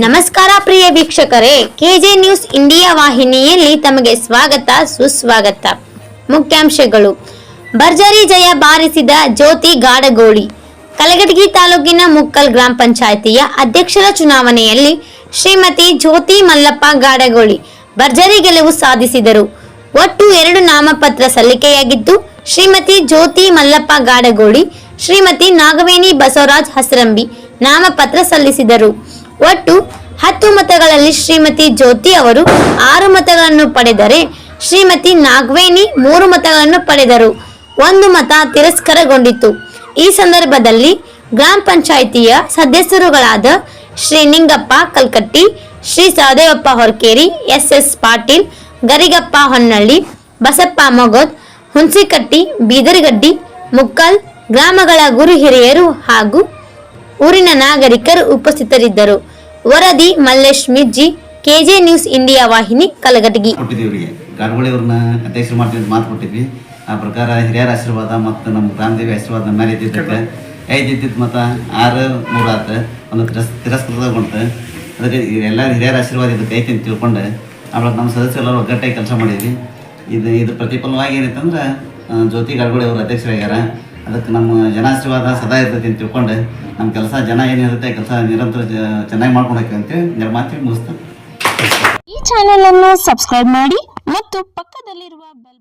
ನಮಸ್ಕಾರ ಪ್ರಿಯ ವೀಕ್ಷಕರೇ, K J news India ವಾಹಿನಿಯಲ್ಲಿ ತಮಗೆ ಸ್ವಾಗತ ಸುಸ್ವಾಗತ. ಮುಖ್ಯಾಂಶಗಳು: ಭರ್ಜರಿ ಜಯ ಬಾರಿಸಿದ ಜ್ಯೋತಿ ಗಾಡಗೋಳಿ. ಕಲಘಟಗಿ ತಾಲೂಕಿನ ಮುಕ್ಕಲ್ ಗ್ರಾಮ ಪಂಚಾಯಿತಿಯ ಅಧ್ಯಕ್ಷರ ಚುನಾವಣೆಯಲ್ಲಿ ಶ್ರೀಮತಿ ಜ್ಯೋತಿ ಮಲ್ಲಪ್ಪ ಗಾಡಗೋಳಿ ಭರ್ಜರಿ ಗೆಲುವು ಸಾಧಿಸಿದರು. ಒಟ್ಟು 2 ನಾಮಪತ್ರ ಸಲ್ಲಿಕೆಯಾಗಿದ್ದು, ಶ್ರೀಮತಿ ಜ್ಯೋತಿ ಮಲ್ಲಪ್ಪ ಗಾಡಗೋಳಿ, ಶ್ರೀಮತಿ ನಾಗವೇಣಿ ಬಸವರಾಜ್ ಹಸರಂಬಿ ನಾಮಪತ್ರ ಸಲ್ಲಿಸಿದರು. ಒಟ್ಟು 10 ಮತಗಳಲ್ಲಿ ಶ್ರೀಮತಿ ಜ್ಯೋತಿ ಅವರು 6 ಮತಗಳನ್ನು ಪಡೆದರೆ, ಶ್ರೀಮತಿ ನಾಗವೇಣಿ 3 ಮತಗಳನ್ನು ಪಡೆದರು. 1 ಮತ ತಿರಸ್ಕೃತಗೊಂಡಿತು. ಈ ಸಂದರ್ಭದಲ್ಲಿ ಗ್ರಾಮ ಪಂಚಾಯಿತಿಯ ಸದಸ್ಯರುಗಳಾದ ಶ್ರೀ ನಿಂಗಪ್ಪ ಕಲ್ಕಟ್ಟಿ, ಶ್ರೀ ಸಹದೇವಪ್ಪ ಹೊರಕೇರಿ, ಎಸ್ ಪಾಟೀಲ್, ಗರಿಗಪ್ಪ ಹೊನ್ನಳ್ಳಿ, ಬಸಪ್ಪ ಮೊಗದ್, ಹುಣಸಿಕಟ್ಟಿ, ಬೀದರ್ಗಡ್ಡಿ, ಮುಕ್ಕಲ್ ಗ್ರಾಮಗಳ ಗುರು ಹಿರಿಯರು ಹಾಗೂ ಊರಿನ ನಾಗರಿಕರು ಉಪಸ್ಥಿತರಿದ್ದರು. ವರದಿ Mallesh Mirji, KJ news India ವಾಹಿನಿ, ಕಲಘಟಗಿ. ಗಾಡಗೋಳಿ ಅವ್ರನ್ನ ಅಧ್ಯಕ್ಷರು ಮಾಡ್ತೀವಿ ಮಾತು ಕೊಟ್ಟಿದ್ವಿ. ಆ ಪ್ರಕಾರ ಹಿರಿಯರ ಆಶೀರ್ವಾದ ಮತ್ತು ನಮ್ಮ ಗ್ರಾಮದೇವಿ ಆಶೀರ್ವಾದ ನಮ್ಮ ಮೇಲೆ ಇದ್ದಿದ್ದಕ್ಕೆ 5 ಇದ್ದಿದ್ದು ಮತ 6-3 ಆತ, ಒಂದು ತಿರಸ್ಕೃತಗೊಂಡು. ಅದಕ್ಕೆ ಎಲ್ಲ ಹಿರಿಯರ ಆಶೀರ್ವಾದ ಇದಕ್ಕೆ ಐತಿ ಅಂತ ತಿಳ್ಕೊಂಡು ಆಮೇಲೆ ನಮ್ಮ ಸದಸ್ಯರೆಲ್ಲರೂ ಒಗ್ಗಟ್ಟಾಗಿ ಕೆಲಸ ಮಾಡಿದ್ವಿ. ಇದು ಪ್ರತಿಫಲವಾಗಿ ಏನೈತಂದ್ರೆ ಜ್ಯೋತಿ ಗಾಡಗೋಳಿ ಅವರು ಅಧ್ಯಕ್ಷರಾಗ್ಯಾರ. ಅದಕ್ಕೆ ನಮ್ಮ ಜನಾಶೀರ್ವಾದ ಸದಾ ಇರ್ತೈತಿ ಅಂತ ತಿಳ್ಕೊಂಡು ನಮ್ಮ ಕೆಲಸ ಜನ ಏನಿರುತ್ತೆ ಕೆಲಸ ನಿರಂತರ ಚೆನ್ನಾಗಿ ಮಾಡ್ಕೊಂಡು ಹೋಗ್ತೀವಿ ಅಂತೇಳಿ ಮಾತು ಮುಗಿಸ್ತಾರೆ. ಈ ಚಾನೆಲ್ ಅನ್ನು ಸಬ್ಸ್ಕ್ರೈಬ್ ಮಾಡಿ ಮತ್ತು ಪಕ್ಕದಲ್ಲಿರುವ ಬೆಲ್